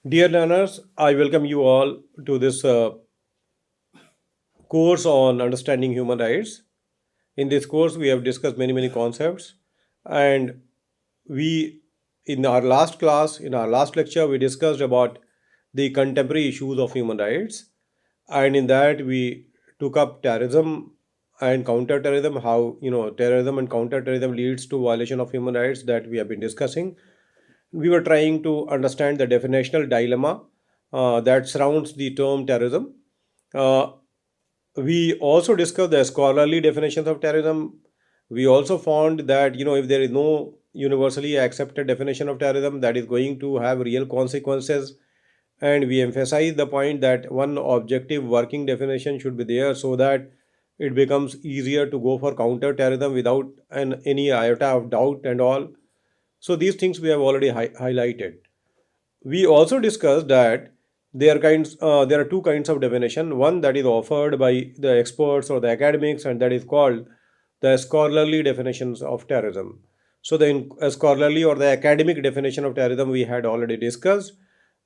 Dear learners, I welcome you all to this course on understanding human rights. In this course, we have discussed many concepts, and we, in our last class, in our last lecture, we discussed about the contemporary issues of human rights, and in that we took up terrorism and counterterrorism, how terrorism and counterterrorism leads to violation of human rights that we have been discussing. We were trying to understand the definitional dilemma that surrounds the term terrorism. Uh, we also discussed the scholarly definitions of terrorism. We also found that if there is no universally accepted definition of terrorism, that is going to have real consequences. And we emphasize the point that one objective working definition should be there so that it becomes easier to go for counter terrorism without any iota of doubt and all. So these things we have already highlighted. We also discussed that there are two kinds of definition. One that is offered by the experts or the academics, and that is called the scholarly definitions of terrorism. So the scholarly or the academic definition of terrorism we had already discussed,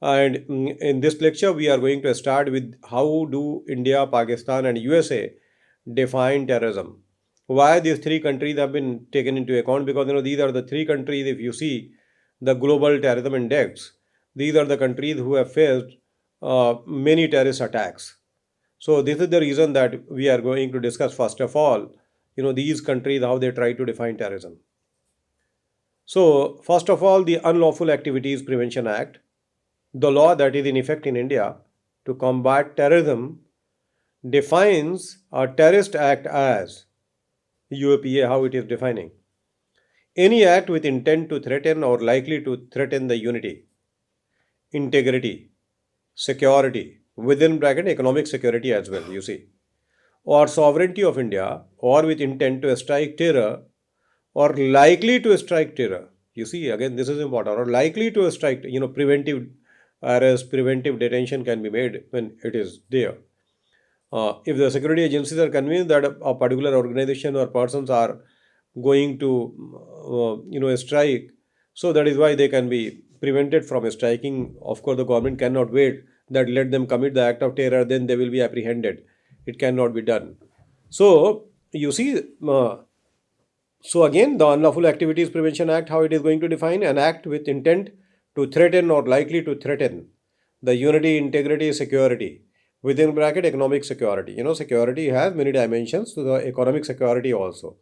and in this lecture we are going to start with how do India, Pakistan, and USA define terrorism. Why these three countries have been taken into account? Because these are the three countries. If you see the global terrorism index, these are the countries who have faced many terrorist attacks. So this is the reason that we are going to discuss first of all, these countries how they try to define terrorism. So first of all, the Unlawful Activities Prevention Act, the law that is in effect in India to combat terrorism, defines a terrorist act as UAPA, how it is defining any act with intent to threaten or likely to threaten the unity, integrity, security, within bracket economic security as well, you see, or sovereignty of India, or with intent to strike terror or likely to strike terror. You see, again, this is important, or likely to strike, preventive arrest, preventive detention can be made when it is there. If the security agencies are convinced that a particular organization or persons are going to, strike, so that is why they can be prevented from striking. Of course, the government cannot wait that let them commit the act of terror, then they will be apprehended. It cannot be done. So you see, so again, the Unlawful Activities Prevention Act, how it is going to define an act with intent to threaten or likely to threaten the unity, integrity, security, within bracket economic security. Security has many dimensions to the economic security also,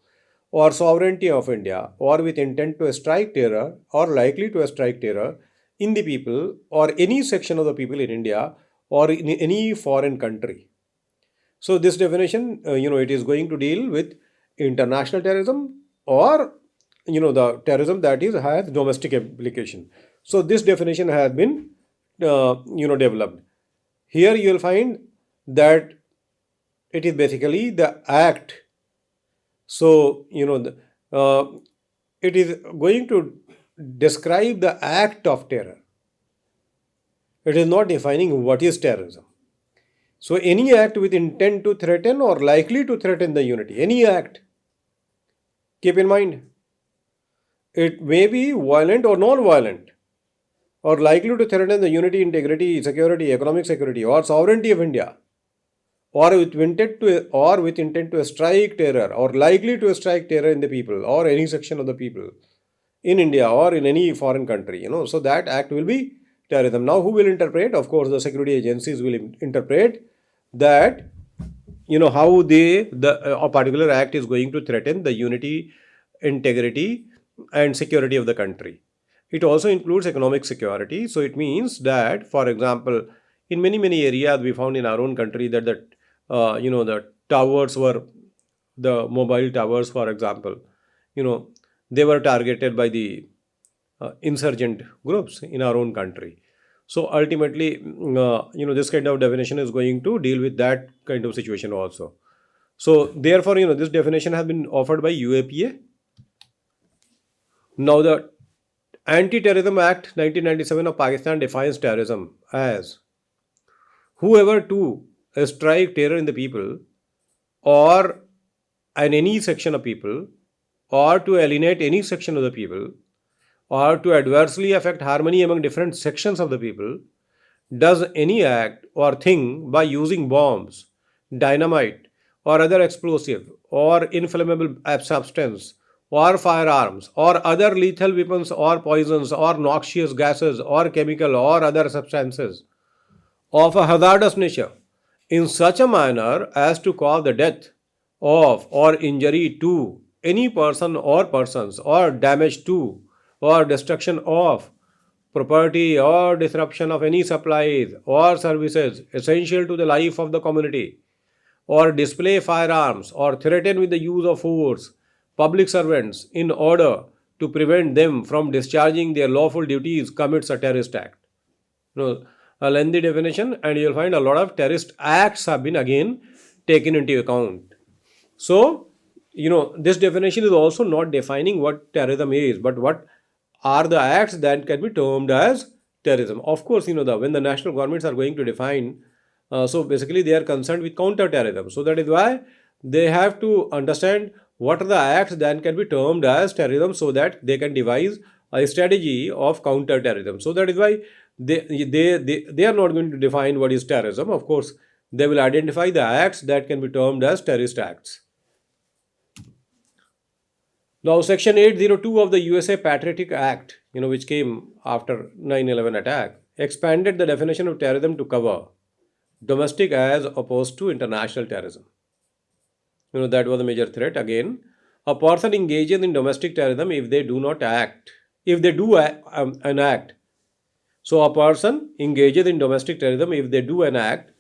or sovereignty of India, or with intent to strike terror or likely to strike terror in the people or any section of the people in India or in any foreign country. So this definition, it is going to deal with international terrorism or the terrorism that is has domestic application. So this definition has been developed. Here you will find that it is basically the act. So it is going to describe the act of terror. It is not defining what is terrorism. So any act with intent to threaten or likely to threaten the unity, any act, keep in mind, it may be violent or non-violent, or likely to threaten the unity, integrity, security, economic security, or sovereignty of India, or with intent to strike terror, or likely to strike terror in the people, or any section of the people in India or in any foreign country. So that act will be terrorism. Now, who will interpret? Of course, the security agencies will interpret that how a particular act is going to threaten the unity, integrity, and security of the country. It also includes economic security. So it means that, for example, in many areas we found in our own country that the towers were the mobile towers, for example, they were targeted by the insurgent groups in our own country. So ultimately, this kind of definition is going to deal with that kind of situation also. So therefore, this definition has been offered by UAPA. Now, the Anti-Terrorism Act 1997 of Pakistan defines terrorism as whoever to strike terror in the people or in any section of people, or to alienate any section of the people, or to adversely affect harmony among different sections of the people, does any act or thing by using bombs, dynamite, or other explosive or inflammable substance, or firearms, or other lethal weapons, or poisons, or noxious gases, or chemical or other substances of a hazardous nature in such a manner as to cause the death of or injury to any person or persons, or damage to or destruction of property, or disruption of any supplies or services essential to the life of the community, or display firearms, or threaten with the use of force public servants in order to prevent them from discharging their lawful duties, commits a terrorist act. No, a lengthy definition, and you'll find a lot of terrorist acts have been again taken into account. So, this definition is also not defining what terrorism is, but what are the acts that can be termed as terrorism. Of course, when the national governments are going to define, so basically they are concerned with counter-terrorism. So that is why they have to understand what are the acts that can be termed as terrorism, so that they can devise a strategy of counter-terrorism. So that is why they are not going to define what is terrorism. Of course, they will identify the acts that can be termed as terrorist acts. Now, Section 802 of the USA Patriotic Act, which came after 9/11 attack, expanded the definition of terrorism to cover domestic as opposed to international terrorism. That was a major threat. Again, a person engages in domestic terrorism if they do not act, if they do an act. So, a person engages in domestic terrorism if they do an act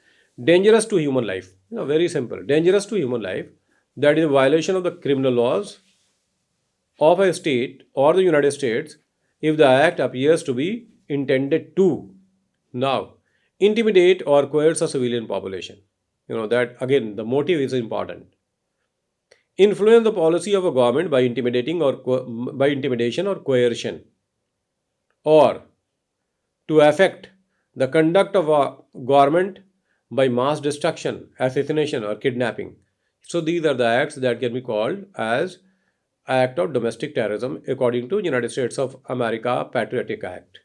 dangerous to human life. Very simple. Dangerous to human life. That is a violation of the criminal laws of a state or the United States if the act appears to be intended to now intimidate or coerce a civilian population. That again the motive is important. Influence the policy of a government by intimidating or by intimidation or coercion, or to affect the conduct of a government by mass destruction, assassination, or kidnapping. So these are the acts that can be called as act of domestic terrorism according to United States of America Patriotic Act.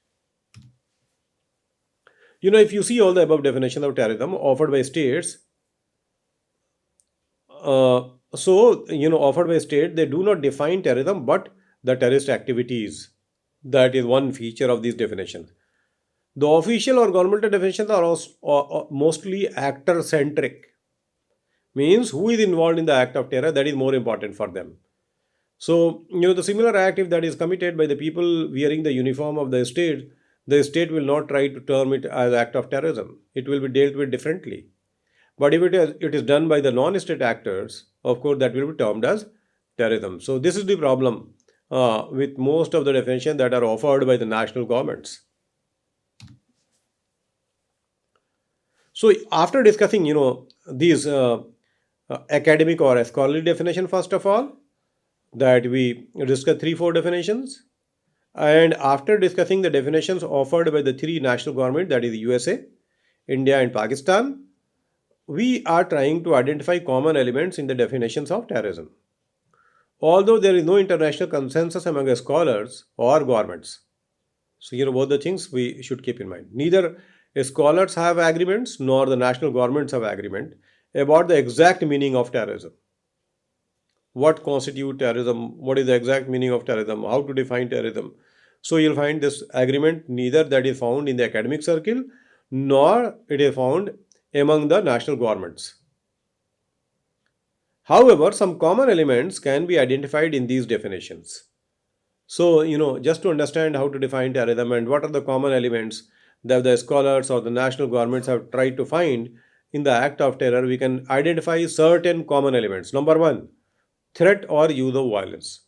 If you see all the above definitions of terrorism offered by states, offered by state, they do not define terrorism but the terrorist activities. That is one feature of these definitions. The official or governmental definitions are also, mostly actor centric, means who is involved in the act of terror, that is more important for them. So, the similar act, if that is committed by the people wearing the uniform of the state will not try to term it as act of terrorism. It will be dealt with differently. But if it is done by the non-state actors, of course, that will be termed as terrorism. So, this is the problem with most of the definitions that are offered by the national governments. So, after discussing, these academic or scholarly definition, first of all, that we discuss 3-4 definitions, and after discussing the definitions offered by the three national governments, that is USA, India, and Pakistan, we are trying to identify common elements in the definitions of terrorism. Although there is no international consensus among scholars or governments. So, both the things we should keep in mind. Neither scholars have agreements nor the national governments have agreement about the exact meaning of terrorism. What constitutes terrorism? What is the exact meaning of terrorism? How to define terrorism? So you'll find this agreement neither that is found in the academic circle nor it is found among the national governments. However, some common elements can be identified in these definitions. So, just to understand how to define terrorism and what are the common elements that the scholars or the national governments have tried to find in the act of terror, we can identify certain common elements. Number one, threat or use of violence.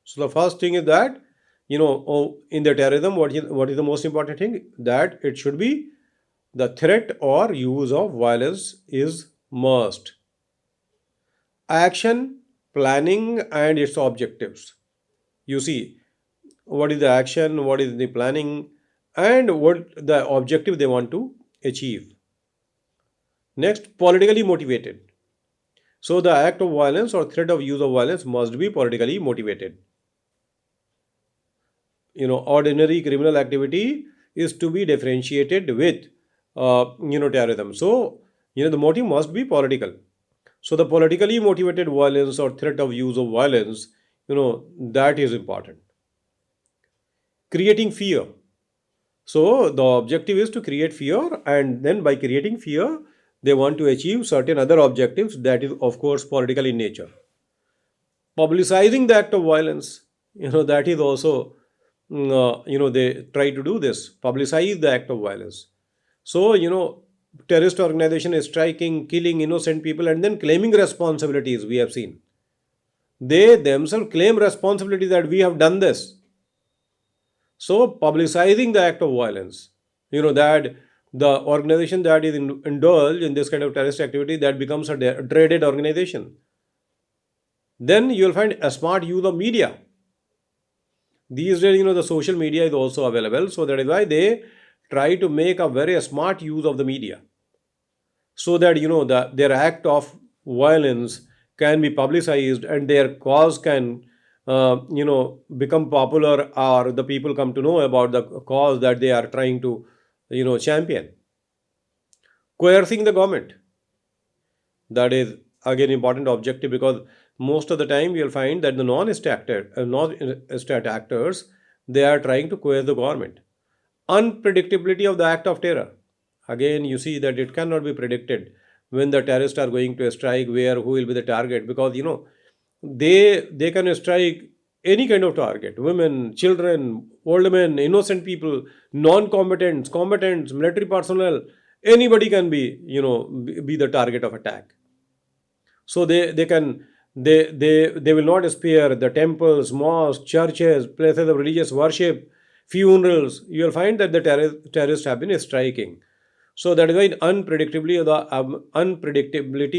So the first thing is that, in the terrorism, what is the most important thing? That it should be the threat or use of violence is must. Action, planning, and its objectives. You see, what is the action, what is the planning, and what the objective they want to achieve. Next, politically motivated. So the act of violence or threat of use of violence must be politically motivated. Ordinary criminal activity is to be differentiated with terrorism. So, the motive must be political. So the politically motivated violence or threat of use of violence, that is important. Creating fear. So the objective is to create fear, and then by creating fear, they want to achieve certain other objectives that is, of course, political in nature. Publicizing the act of violence, that is also, they try to do this, publicize the act of violence. So, terrorist organization is striking, killing innocent people, and then claiming responsibilities. We have seen they themselves claim responsibility that we have done this. So, publicizing the act of violence, that the organization that is indulged in this kind of terrorist activity, that becomes a dreaded organization. Then you will find a smart use of media. These days, the social media is also available, so that is why they try to make a very smart use of the media, so that their act of violence can be publicized and their cause can become popular, or the people come to know about the cause that they are trying to champion. Coercing the government, that is again important objective, because most of the time you'll find that the non-state actors, they are trying to coerce the government. Unpredictability of the act of terror, again you see that it cannot be predicted when the terrorists are going to strike, where who will be the target, because they can strike any kind of target: women, children, old men, innocent people, non-combatants, combatants, military personnel. Anybody can be be the target of attack. So they can they will not spare the temples, mosques, churches, places of religious worship, funerals. You will find that the terrorists have been striking. So that is why unpredictability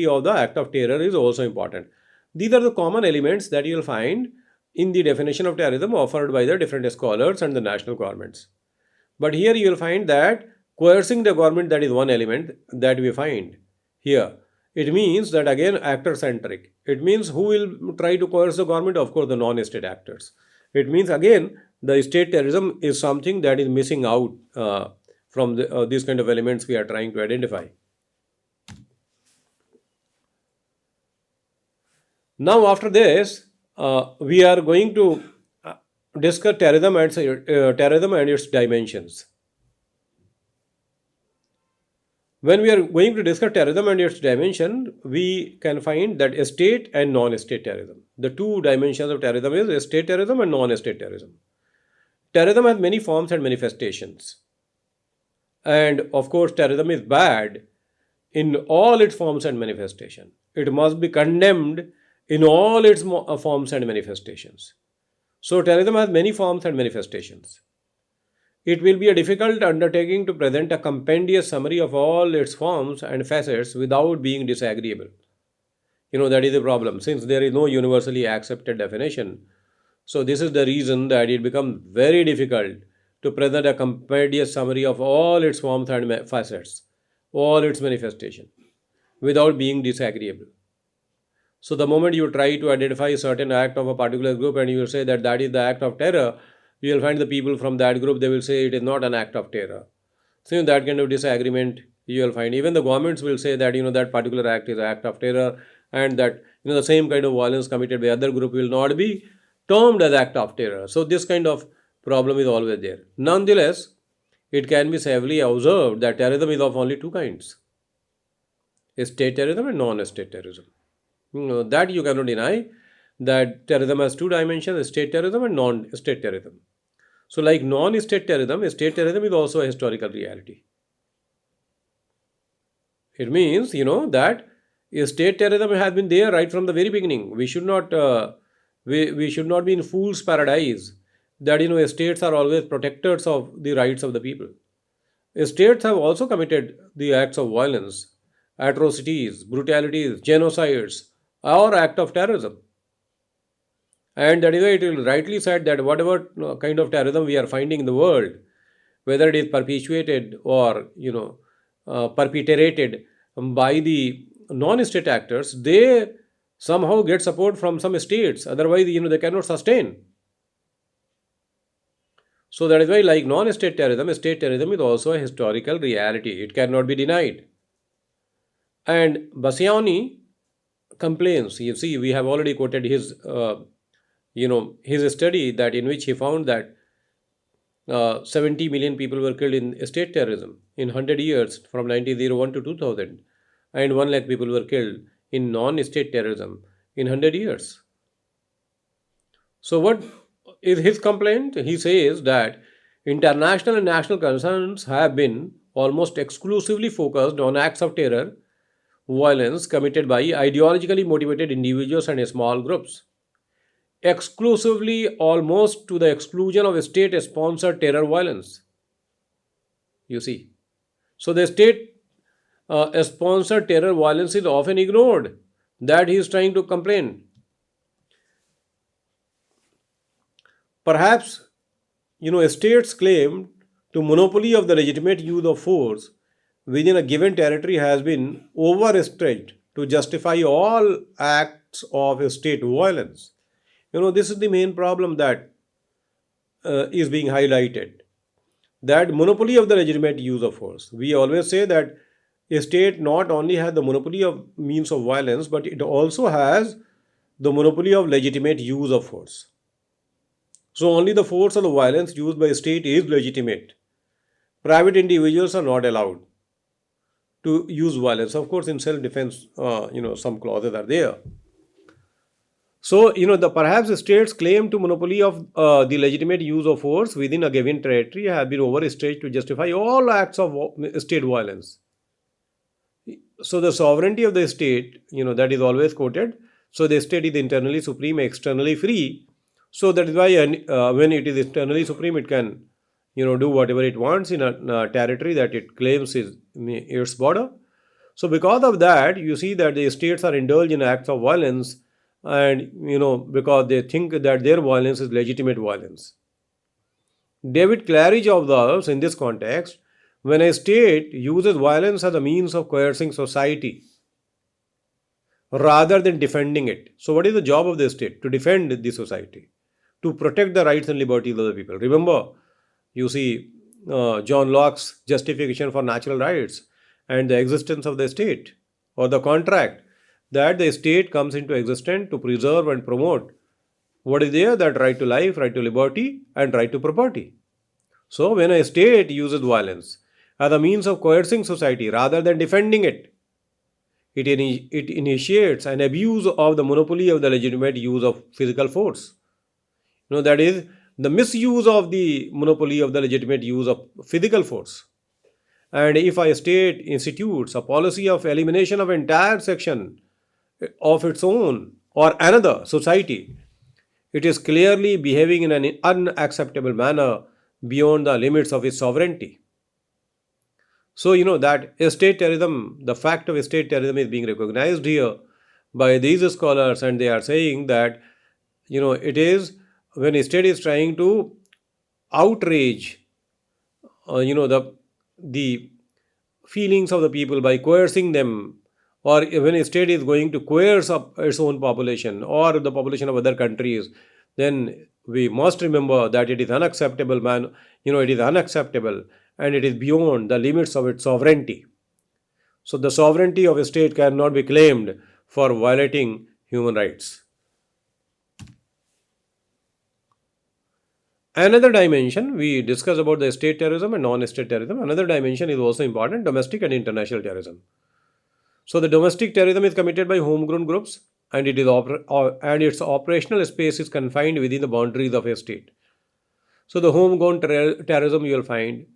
of the act of terror is also important. These are the common elements that you will find in the definition of terrorism offered by the different scholars and the national governments. But here you will find that coercing the government, that is one element that we find here. It means that again actor centric. It means who will try to coerce the government? Of course, the non-state actors. It means again the state terrorism is something that is missing out from these kind of elements we are trying to identify. Now, after this, we are going to discuss terrorism and its dimensions. When we are going to discuss terrorism and its dimension, we can find that state and non-state terrorism. The two dimensions of terrorism is state terrorism and non-state terrorism. Terrorism has many forms and manifestations. And of course, terrorism is bad in all its forms and manifestations. It must be condemned in all its forms and manifestations. So, terrorism has many forms and manifestations. It will be a difficult undertaking to present a compendious summary of all its forms and facets without being disagreeable. That is the problem, since there is no universally accepted definition. So, this is the reason that it becomes very difficult to present a compendious summary of all its forms and facets, all its manifestations, without being disagreeable. So, the moment you try to identify a certain act of a particular group and you will say that that is the act of terror, you will find the people from that group, they will say it is not an act of terror. So, that kind of disagreement you will find. Even the governments will say that that particular act is an act of terror, and that the same kind of violence committed by other group will not be termed as act of terror. So, this kind of problem is always there. Nonetheless, it can be safely observed that terrorism is of only two kinds: state terrorism and non-state terrorism. That you cannot deny, that terrorism has two dimensions: state terrorism and non-state terrorism. So, like non-state terrorism, state terrorism is also a historical reality. It means, that state terrorism has been there right from the very beginning. We should not we should not be in fool's paradise that states are always protectors of the rights of the people. States have also committed the acts of violence, atrocities, brutalities, genocides, or act of terrorism. And that is why it will rightly said that whatever kind of terrorism we are finding in the world, whether it is perpetuated or perpetrated by the non-state actors, they somehow get support from some states. Otherwise, they cannot sustain. So that is why, like non-state terrorism, state terrorism is also a historical reality. It cannot be denied. And Basiani complains. You see, we have already quoted his study that in which he found that 70 million people were killed in state terrorism in 100 years from 1901 to 2000, and 1 lakh people were killed in non-state terrorism in 100 years. So, what is his complaint? He says that international and national concerns have been almost exclusively focused on acts of terror, violence committed by ideologically motivated individuals and small groups, exclusively almost to the exclusion of state sponsored terror violence. You see. So, the state sponsored terror violence is often ignored. That he is trying to complain. Perhaps, states claim to monopoly of the legitimate use of force within a given territory has been overstretched to justify all acts of state violence. This is the main problem that is being highlighted. That monopoly of the legitimate use of force. We always say that a state not only has the monopoly of means of violence, but it also has the monopoly of legitimate use of force. So only the force or the violence used by a state is legitimate. Private individuals are not allowed to use violence. Of course, in self-defense, some clauses are there. So, perhaps states' claim to monopoly of the legitimate use of force within a given territory have been overstretched to justify all acts of state violence. So, the sovereignty of the state, that is always quoted. So, the state is internally supreme, externally free. So, that is why when it is internally supreme, it can, do whatever it wants in a territory that it claims is its border. So, because of that, you see that the states are indulged in acts of violence, and because they think that their violence is legitimate violence. David Claridge observes in this context, when a state uses violence as a means of coercing society rather than defending it. So, what is the job of the state? To defend the society, to protect the rights and liberties of the people. Remember, you see John Locke's justification for natural rights and the existence of the state, or the contract that the state comes into existence to preserve and promote what is there, that right to life, right to liberty, and right to property. So, when a state uses violence as a means of coercing society rather than defending it, it initiates an abuse of the monopoly of the legitimate use of physical force. That is the misuse of the monopoly of the legitimate use of physical force. And if a state institutes a policy of elimination of entire section of its own or another society, it is clearly behaving in an unacceptable manner beyond the limits of its sovereignty. So, that state terrorism, the fact of state terrorism is being recognized here by these scholars, and they are saying that, it is when a state is trying to outrage, the feelings of the people by coercing them, or when a state is going to coerce up its own population or the population of other countries, then we must remember that it is unacceptable, it is unacceptable, and it is beyond the limits of its sovereignty. So, the sovereignty of a state cannot be claimed for violating human rights. Another dimension, we discussed about the state terrorism and non-state terrorism. Another dimension is also important, domestic and international terrorism. So, the domestic terrorism is committed by homegrown groups, and its operational space is confined within the boundaries of a state. So, the homegrown terrorism you will find,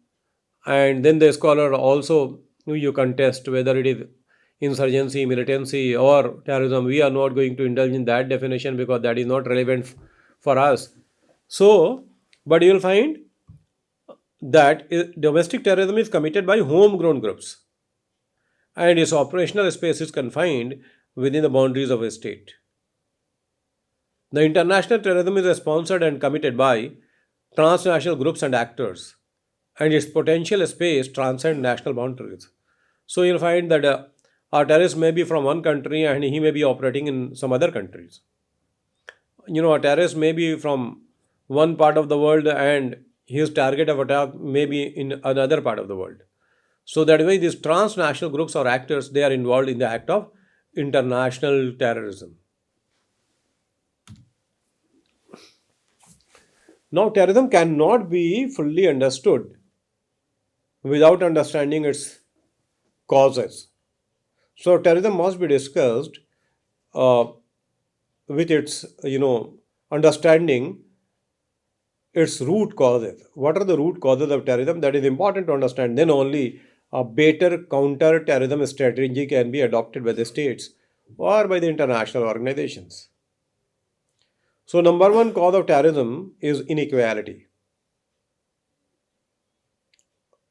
and then the scholar also you contest whether it is insurgency, militancy, or terrorism. We are not going to indulge in that definition because that is not relevant for us. So, but you will find that domestic terrorism is committed by homegrown groups, and its operational space is confined within the boundaries of a state. The international terrorism is sponsored and committed by transnational groups and actors, and its potential space transcends national boundaries. So you'll find that a terrorist may be from one country and he may be operating in some other countries. A terrorist may be from one part of the world and his target of attack may be in another part of the world. So that way, these transnational groups or actors, they are involved in the act of international terrorism. Now, terrorism cannot be fully understood without understanding its causes. So, terrorism must be discussed uh, with its, understanding its root causes. What are the root causes of terrorism? That is important to understand. Then only a better counter-terrorism strategy can be adopted by the states or by the international organizations. So, number one cause of terrorism is inequality.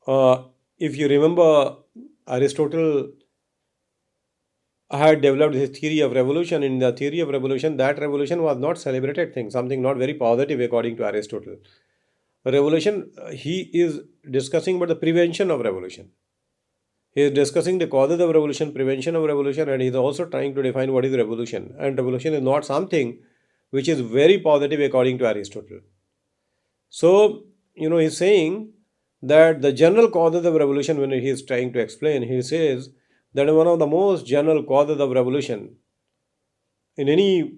Uh, if you remember, Aristotle had developed his theory of revolution. In the theory of revolution, that revolution was not celebrated thing, something not very positive according to Aristotle. Revolution, he is discussing about the prevention of revolution. He is discussing the causes of revolution, prevention of revolution, and he is also trying to define what is revolution. And revolution is not something which is very positive according to Aristotle. So, he's saying that the general causes of revolution, when he is trying to explain, he says that one of the most general causes of revolution in any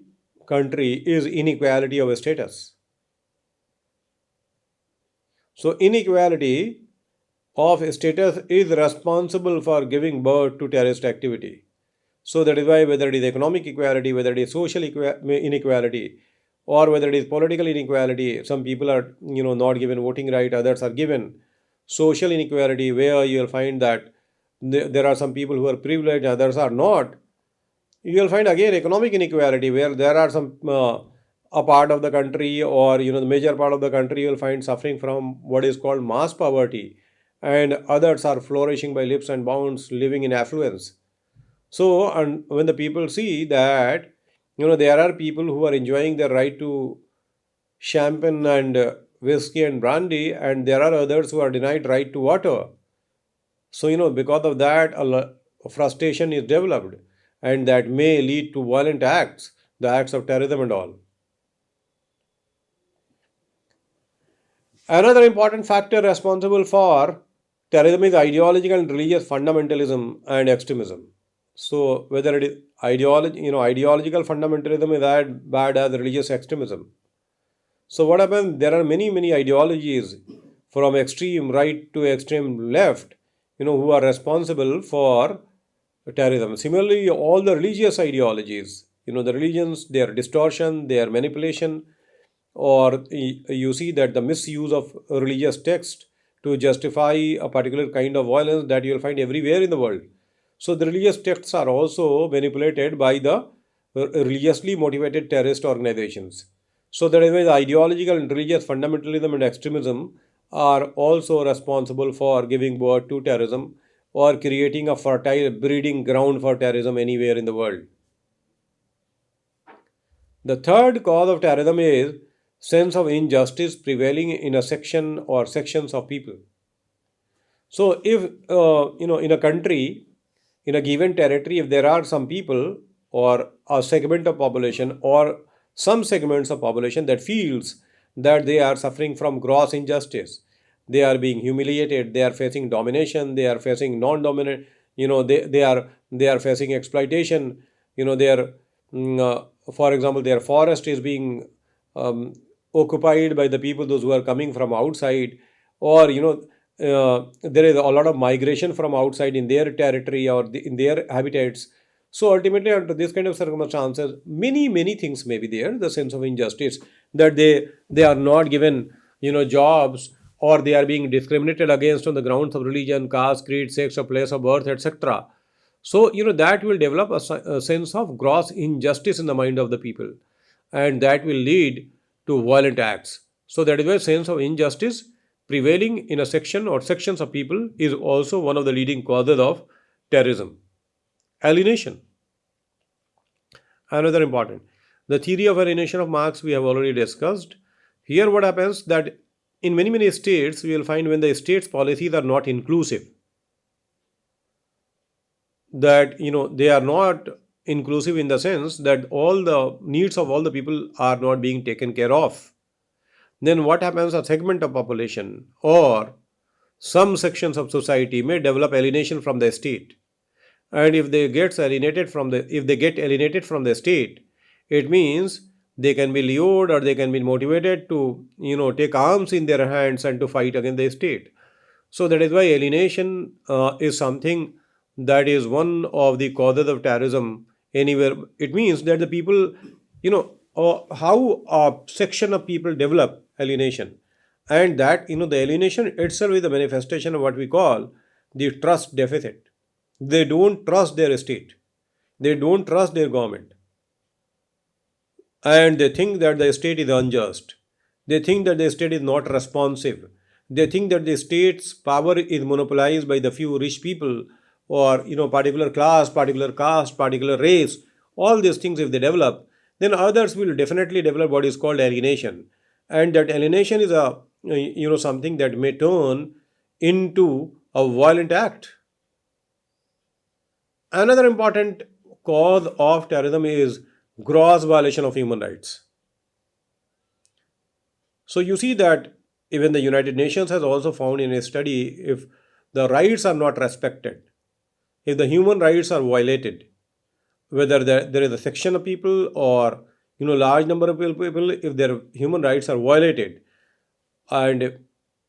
country is inequality of status. So, inequality of status is responsible for giving birth to terrorist activity. So, that is why whether it is economic equality, whether it is social inequality, or whether it is political inequality, some people are not given voting right, others are given. Social inequality, where you will find that there are some people who are privileged, others are not. You will find again economic inequality, where there are some a part of the country, or the major part of the country, you will find suffering from what is called mass poverty, and others are flourishing by leaps and bounds, living in affluence. So, and when the people see that there are people who are enjoying their right to champagne and whiskey and brandy, and there are others who are denied right to water. So, because of that, frustration is developed, and that may lead to violent acts, the acts of terrorism and all. Another important factor responsible for terrorism is ideological and religious fundamentalism and extremism. So, whether it is ideological fundamentalism is as bad as religious extremism. So, what happens? There are many ideologies from extreme right to extreme left, who are responsible for terrorism. Similarly, all the religious ideologies, the religions, their distortion, their manipulation, or you see that the misuse of religious text to justify a particular kind of violence that you will find everywhere in the world. So the religious texts are also manipulated by the religiously motivated terrorist organizations. So that is why the ideological and religious fundamentalism and extremism are also responsible for giving birth to terrorism or creating a fertile breeding ground for terrorism anywhere in the world. The third cause of terrorism is sense of injustice prevailing in a section or sections of people. So, if in a country, in a given territory, if there are some people or a segment of population or some segments of population that feels that they are suffering from gross injustice, they are being humiliated, they are facing domination, they are facing non-dominant, they are facing exploitation, they are, for example, their forest is being occupied by the people, those who are coming from outside, or there is a lot of migration from outside in their territory or in their habitats. So ultimately, under this kind of circumstances, many things may be there. The sense of injustice that they are not given jobs, or they are being discriminated against on the grounds of religion, caste, creed, sex, or place of birth, etc. So that will develop a sense of gross injustice in the mind of the people, and that will lead to violent acts. So that is why sense of injustice prevailing in a section or sections of people is also one of the leading causes of terrorism. Alienation. Another important. The theory of alienation of Marx we have already discussed. Here what happens that in many states we will find when the state's policies are not inclusive, that they are not inclusive in the sense that all the needs of all the people are not being taken care of. then what happens? A segment of population or some sections of society may develop alienation from the state. And if they get alienated from the state, it means they can be lured or they can be motivated to take arms in their hands and to fight against the state. So that is why alienation is something that is one of the causes of terrorism anywhere. It means that the people, how a section of people develop alienation, and that the alienation itself is the manifestation of what we call the trust deficit. They don't trust their state, they don't trust their government, and they think that the state is unjust. They think that the state is not responsive. They think that the state's power is monopolized by the few rich people, or particular class, particular caste, particular race. All these things, if they develop, then others will definitely develop what is called alienation, and that alienation is a something that may turn into a violent act. Another important cause of terrorism is gross violation of human rights. So you see that even the United Nations has also found in a study, if the rights are not respected, if the human rights are violated, whether there is a section of people or large number of people, if their human rights are violated, and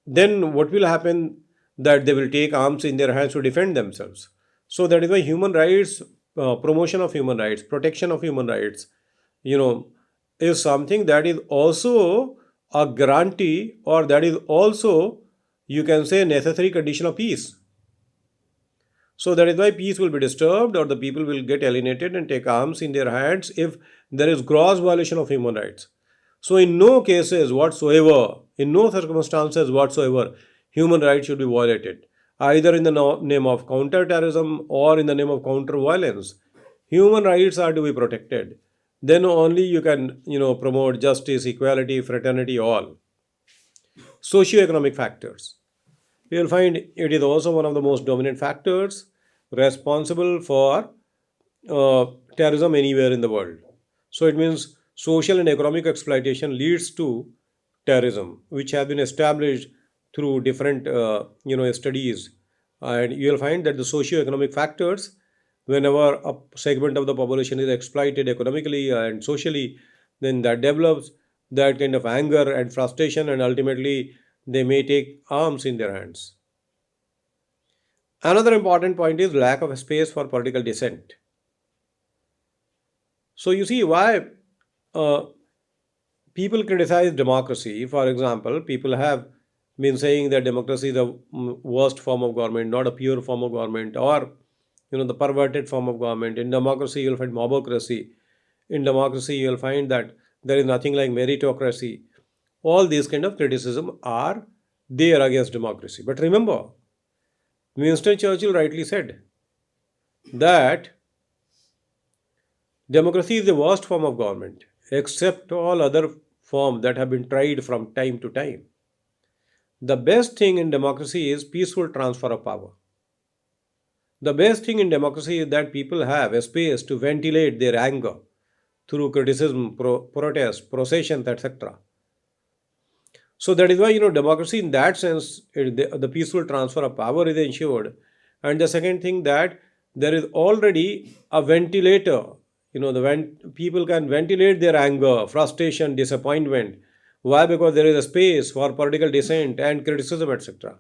then what will happen, that they will take arms in their hands to defend themselves. So that is why human rights, promotion of human rights, protection of human rights, you know is something that is also a guarantee, or that is also, you can say, necessary condition of peace. So that is why peace will be disturbed, or the people will get alienated and take arms in their hands if there is gross violation of human rights. So, in no cases whatsoever, in no circumstances whatsoever, human rights should be violated, either in the name of counterterrorism or in the name of counter violence. Human rights are to be protected. Then only you can, promote justice, equality, fraternity, all. Socioeconomic factors. You will find it is also one of the most dominant factors responsible for uh, terrorism anywhere in the world. So it means social and economic exploitation leads to terrorism, which has been established through different studies, and you will find that the socio-economic factors, whenever a segment of the population is exploited economically and socially, then that develops that kind of anger and frustration, and ultimately they may take arms in their hands. Another important point is lack of space for political dissent. So you see why uh, people criticize democracy. For example, people have been saying that democracy is the worst form of government, not a pure form of government, or the perverted form of government. In democracy, you'll find mobocracy. In democracy, you'll find that there is nothing like meritocracy. All these kind of criticism are there against democracy. But remember, Winston Churchill rightly said that democracy is the worst form of government, except all other forms that have been tried from time to time. The best thing in democracy is peaceful transfer of power. The best thing in democracy is that people have a space to ventilate their anger through criticism, protest, processions, etc. So that is why democracy in that sense, the peaceful transfer of power is ensured. And the second thing, that there is already a ventilator. People can ventilate their anger, frustration, disappointment. Why? Because there is a space for political dissent and criticism, etc.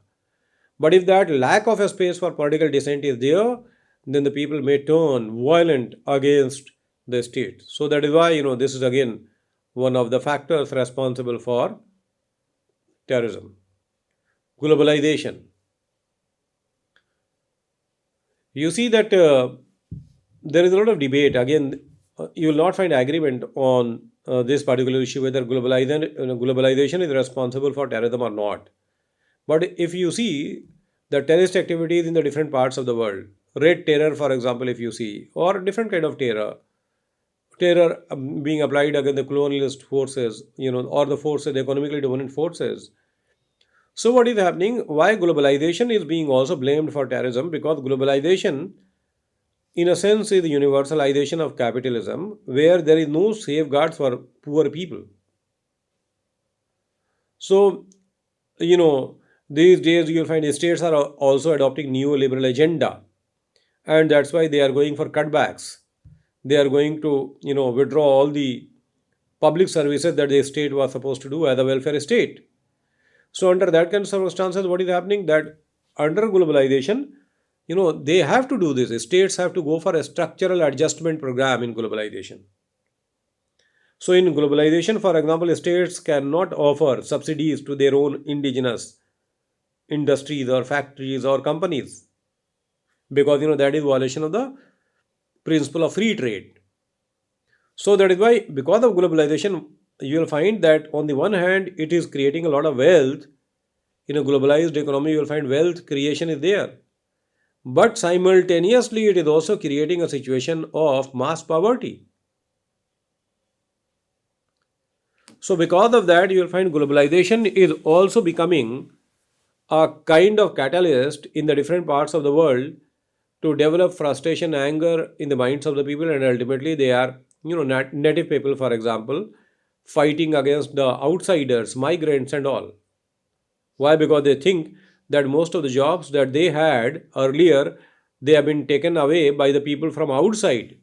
But if that lack of a space for political dissent is there, then the people may turn violent against the state. So that is why this is again one of the factors responsible for terrorism. Globalization. You see that there is a lot of debate. Again, you will not find agreement on this particular issue, whether globalization is responsible for terrorism or not. But if you see the terrorist activities in the different parts of the world, red terror, for example, if you see, or different kind of terror being applied against the colonialist forces, or the forces, the economically dominant forces. So what is happening? Why globalization is being also blamed for terrorism? Because globalization, in a sense, is the universalization of capitalism, where there is no safeguards for poor people. So, you know, these days you'll find states are also adopting neoliberal agenda, and that's why they are going for cutbacks. They are going to, withdraw all the public services that the state was supposed to do as a welfare state. So under that kind of circumstances, what is happening that under globalization, they have to do this. States have to go for a structural adjustment program in globalization. So in globalization, for example, states cannot offer subsidies to their own indigenous industries or factories or companies, because that is violation of the principle of free trade. So that is why, because of globalization, you will find that on the one hand, it is creating a lot of wealth. In a globalized economy, you will find wealth creation is there. But simultaneously, it is also creating a situation of mass poverty. So, because of that, you will find globalization is also becoming a kind of catalyst in the different parts of the world to develop frustration, anger in the minds of the people, and ultimately they are, native people, for example, fighting against the outsiders, migrants, and all. Why? Because they think that most of the jobs that they had earlier, they have been taken away by the people from outside.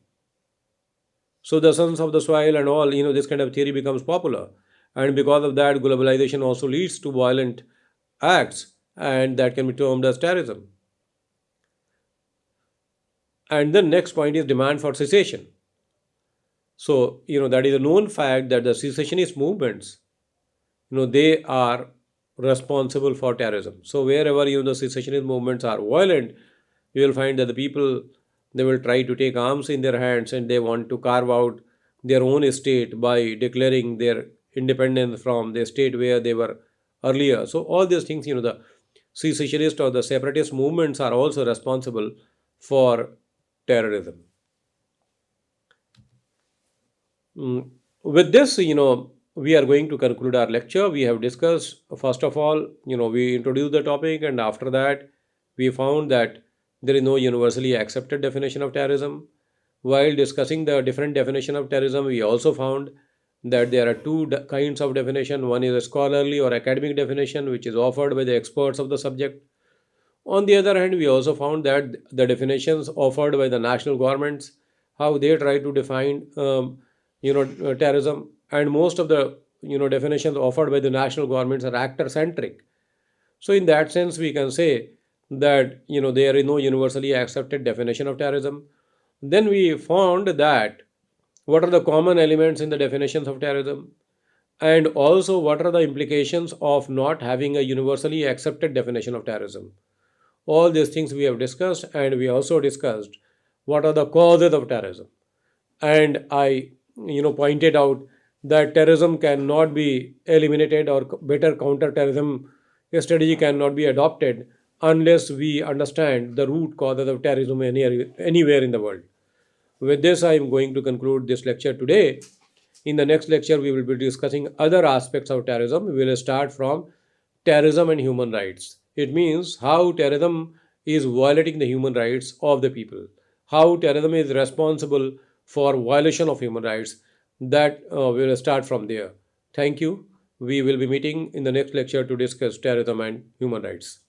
So the sons of the soil and all, this kind of theory becomes popular. And because of that, globalization also leads to violent acts, and that can be termed as terrorism. And the next point is demand for cessation. So, that is a known fact that the secessionist movements, they are responsible for terrorism. So wherever the secessionist movements are violent, you will find that the people, they will try to take arms in their hands, and they want to carve out their own state by declaring their independence from the state where they were earlier. So all these things, the secessionist or the separatist movements are also responsible for terrorism. Mm, With this, we are going to conclude our lecture. We have discussed, first of all, we introduced the topic, and after that, we found that there is no universally accepted definition of terrorism. While discussing the different definition of terrorism, we also found that there are two kinds of definition. One is a scholarly or academic definition, which is offered by the experts of the subject. On the other hand, we also found that the definitions offered by the national governments, how they try to define, terrorism, and most of the definitions offered by the national governments are actor centric. So in that sense, we can say that there is no universally accepted definition of terrorism. Then we found that what are the common elements in the definitions of terrorism, and also what are the implications of not having a universally accepted definition of terrorism. All these things we have discussed, and we also discussed what are the causes of terrorism. And I, pointed out that terrorism cannot be eliminated, or better counter-terrorism strategy cannot be adopted unless we understand the root causes of terrorism anywhere in the world. With this, I am going to conclude this lecture today. In the next lecture, we will be discussing other aspects of terrorism. We will start from terrorism and human rights. It means how terrorism is violating the human rights of the people, how terrorism is responsible for violation of human rights. That we will start from there. Thank you. We will be meeting in the next lecture to discuss terrorism and human rights.